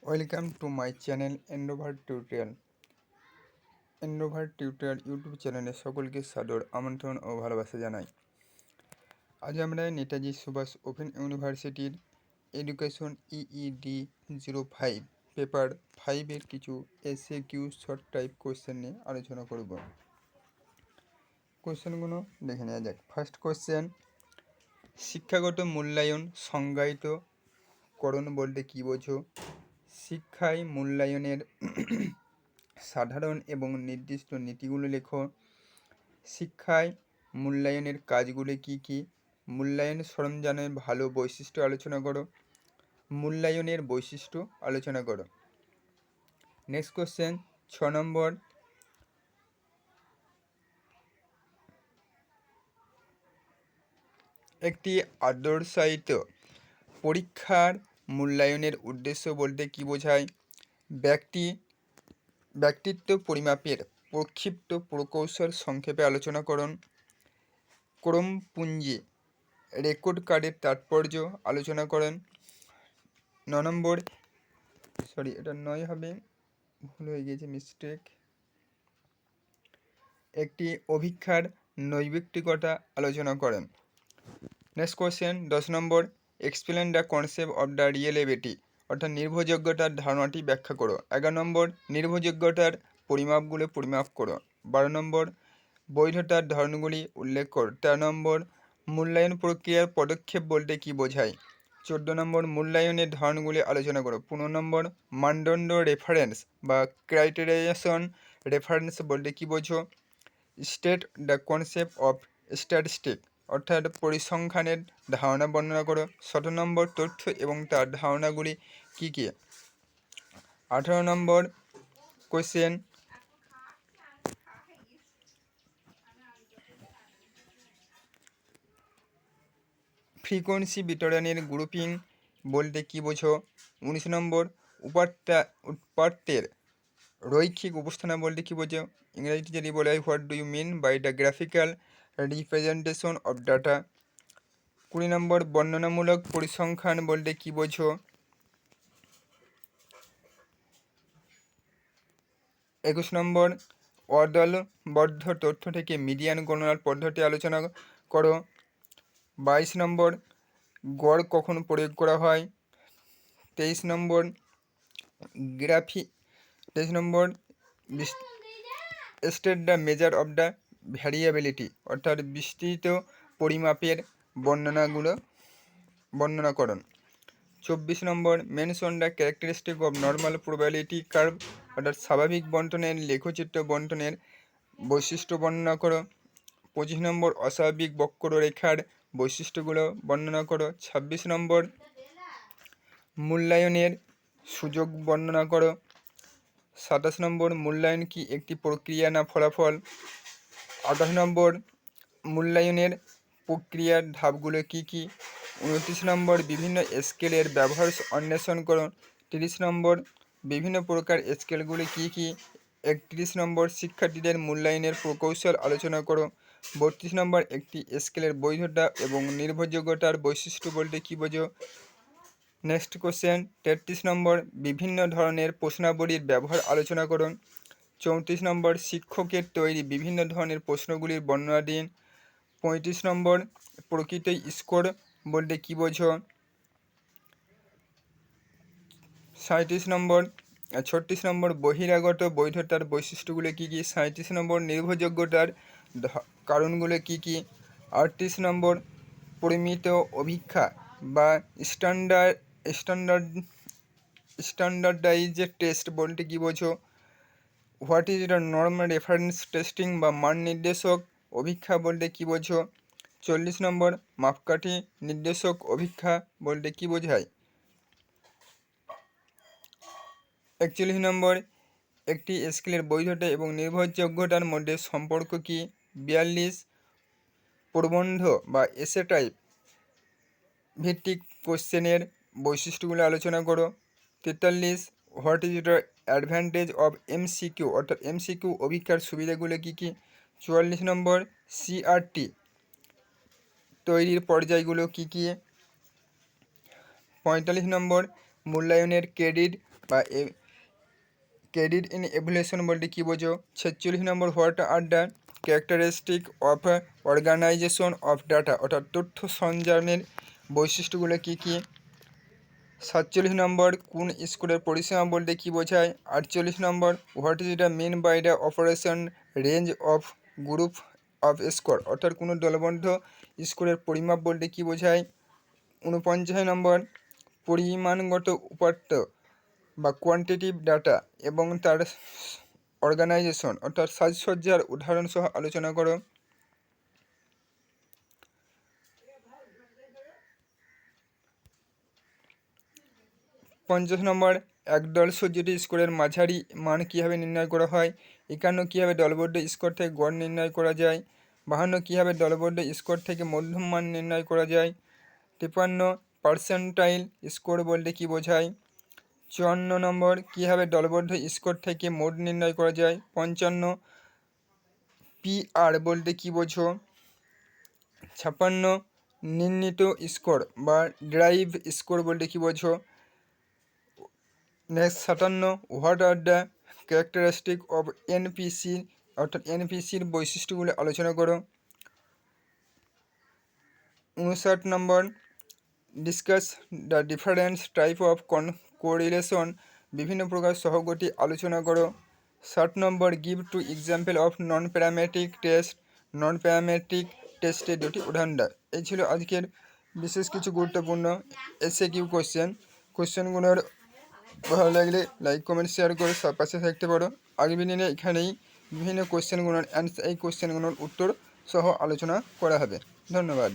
Welcome to my channel Endeavour tutorial. YouTube চ্যানেলে সকলকে সাদর আমন্ত্রণ ও ভালোবাসা জানাই। আজ আমরা নেতাজি সুভাষ ওপেন ইউনিভার্সিটির এডুকেশন EED 05 পেপার 5-এর কিছু SAQ শর্ট টাইপ কোয়েশ্চেন নিয়ে আলোচনা করব। কোয়েশ্চেনগুলো দেখে নেওয়া যাক। ফার্স্ট কোয়েশ্চেন, শিক্ষাগত মূল্যায়ন সংজ্ঞায়িতকরণ বলতে কী বোঝো? শিক্ষায় মূল্যায়নের সাধারণ এবং নির্দিষ্ট নীতিগুলো লেখো। শিক্ষায় মূল্যায়নের কাজগুলি কী কী? মূল্যায়ন সরঞ্জামের ভালো বৈশিষ্ট্য আলোচনা করো। মূল্যায়নের বৈশিষ্ট্য আলোচনা করো। নেক্সট কোশ্চেন 6 নম্বর, একটি আদর্শায়িত পরীক্ষার মূল্যায়নের উদ্দেশ্য বলতে কী বোঝায়? ব্যক্তিত্ব পরিমাপের প্রক্ষিপ্ত প্রকৌশল সংক্ষেপে আলোচনা করুন। ক্রমপুঞ্জি রেকর্ড কার্ডের তাৎপর্য আলোচনা করেন। 9 নম্বর, এটা 9 হবে, ভুল হয়ে গিয়েছে, মিস্টেক। একটি অভিক্ষার নৈবিত্তিকতা আলোচনা করেন। নেক্সট কোয়েশ্চেন 10 নম্বর, explain the concept of the reliability অর্থাৎ নির্ভরযোগ্যতার ধারণাটি ব্যাখ্যা করো। 11 নম্বর, নির্ভরযোগ্যতার পরিমাপগুলো পরিমাপ করো। 12 নম্বর, বৈধতার ধরনগুলি উল্লেখ করো। 13 নম্বর, মূল্যায়ন প্রক্রিয়ার পদক্ষেপ বলতে কী বোঝায়? 14 নম্বর, মূল্যায়নের ধরনগুলি আলোচনা করো। 15 নম্বর, মানদণ্ড রেফারেন্স বা ক্রাইটেরিয়েশন রেফারেন্স বলতে কী বোঝো? State the concept of statistic অর্থাৎ পরিসংখ্যানের ধারণা বর্ণনা করো। 17 নম্বর, তথ্য এবং তার ধারণাগুলি কী কী? 18 নম্বর কোয়েশ্চেন, ফ্রিকোয়েন্সি বিতরণের গ্রুপিং বলতে কী বোঝো? 19 নম্বর, উৎপাত্তের রৈখিক উপস্থাপনা বলতে কী বোঝো? ইংরেজিতে যদি বলা হয়, what do you mean by the graphical representation of data? 20 number, বর্ণনামূলক পরিসংখ্যান বলতে কী বোঝো? 21 নম্বর, অদলবদ্ধ তথ্য থেকে মিডিয়ান গণনার পদ্ধতি আলোচনা করো। 22 নম্বর, গড় কখন প্রয়োগ করা হয়? 23 নম্বর, 23 নম্বর, state the measure of the variability অর্থাৎ বিস্তৃত পরিমাপের বর্ণনা করুন। 24 নম্বর, mention the characteristic of normal probability curve অর্থাৎ স্বাভাবিক বণ্টনের লেখচিত্র বণ্টনের বৈশিষ্ট্য বর্ণনা করো। 25 নম্বর, অস্বাভাবিক বক্ররেখার বৈশিষ্ট্যগুলো বর্ণনা করো। 26 নম্বর, মূল্যায়নের সুযোগ বর্ণনা করো। 27 নম্বর, মূল্যায়ন কি একটি প্রক্রিয়া না ফলাফল? 28 নম্বর, মূল্যায়নের প্রক্রিয়ার ধাপগুলো কী কী? 29 নম্বর, বিভিন্ন স্কেলের ব্যবহার অন্বেষণ করো। 30 নম্বর, বিভিন্ন প্রকার স্কেলগুলি কী কী? 31 নম্বর, শিক্ষার্থীদের মূল্যায়নের প্রকৌশল আলোচনা করো। 32 নম্বর, একটি স্কেলের বৈধতা এবং নির্ভরযোগ্যতার বৈশিষ্ট্য বলতে কী বোঝো? নেক্সট কোশ্চেন 33 নম্বর, বিভিন্ন ধরনের প্রশ্নাবলীর ব্যবহার আলোচনা করুন। 34 নম্বর, শিক্ষকের তৈরি বিভিন্ন ধরনের প্রশ্নগুলির বর্ণনা দিন। 35 নম্বর, প্রকৃত স্কোর বলতে কী বোঝো? 37 নম্বর, 36 নম্বর, বহিরাগত বৈধতার বৈশিষ্ট্যগুলো কী কী? 37 নম্বর, নির্ভরযোগ্যতার কারণগুলো কী কী? 38 নম্বর, পরিমিত অভিক্ষা বা স্ট্যান্ডার্ডাইজড টেস্ট বলতে কী বোঝো? What is the norm reference testing বা মান নির্দেশক অভিক্ষা বলতে কী বোঝো? 40 নম্বর, মাপকাঠি নির্দেশক অভিক্ষা বলতে কী বোঝায়? 41 নম্বর, একটি স্কেলের বৈধতা এবং নির্ভরযোগ্যতার মধ্যে সম্পর্ক কী? 42, প্রবন্ধ বা এসে টাইপ ভিত্তিক কোশ্চেনের বৈশিষ্ট্যগুলো আলোচনা করো। 43, what is the advantage of MCQ অর্থাৎ MCQ অভিক্ষার সুবিধাগুলো কী কী? 44 নম্বর, CRT তৈরির পর্যায়গুলো কী কী? 45 নম্বর, মূল্যায়নের ক্রেডিট বা ক্রেডিট ইন এভুলেশন বলতে কী বোঝো? 46 নম্বর, what are the characteristic of organization of data, অর্থাৎ তথ্য সঞ্চালনের বৈশিষ্ট্যগুলো কী কী? 47 নম্বর, কোন স্কোরের পরিসীমা বলতে কী বোঝায়? 48 নম্বর, what is the mean by the operation range of group of score, অর্থাৎ কোনো দলবদ্ধ স্কোরের পরিমাপ বলতে কী বোঝায়? 49 নম্বর, পরিমাণগত উপাত্ত বা কোয়ান্টিটিভ ডাটা এবং তার অর্গানাইজেশন অর্থাৎ সাজসজ্জার উদাহরণ সহ আলোচনা করো। 50 নম্বর, একদল সজ্জিত স্কোরের মাঝারি মান কীভাবে নির্ণয় করা হয়? 51 কীভাবে দলবদ্ধ স্কোর থেকে গড় নির্ণয় করা যায়? 52 কীভাবে দলবদ্ধ স্কোর থেকে মধ্যম মান নির্ণয় করা যায়? 53 পার্সেন্টাইল স্কোর বলতে কী বোঝায়? 54 নম্বর, কীভাবে দলবদ্ধ স্কোর থেকে মোড নির্ণয় করা যায়? 55 পিআর বলতে কী বোঝো? 56 নির্ণীত স্কোর বা ড্রাইভ স্কোর বলতে কী বোঝো? Next 57 what are the characteristic of NPC, অর্থাৎ এনপিসির বৈশিষ্ট্যগুলো আলোচনা করো। 59 নম্বর, discuss the difference type of correlation, বিভিন্ন প্রকার সহগতি আলোচনা করো। 60 নম্বর, give two example of non parametric test, non parametric টেস্টের দুটি উদাহরণ দাও। এই ছিল আজকের বিশেষ কিছু গুরুত্বপূর্ণ এসএকিউ কোশ্চেনগুলোর ভালো লাগলে লাইক কমেন্ট শেয়ার করে সব পাশে থাকতে পারো। আগামী দিনে এখানেই বিভিন্ন কোশ্চেনগুলোর উত্তর সহ আলোচনা করা হবে। ধন্যবাদ।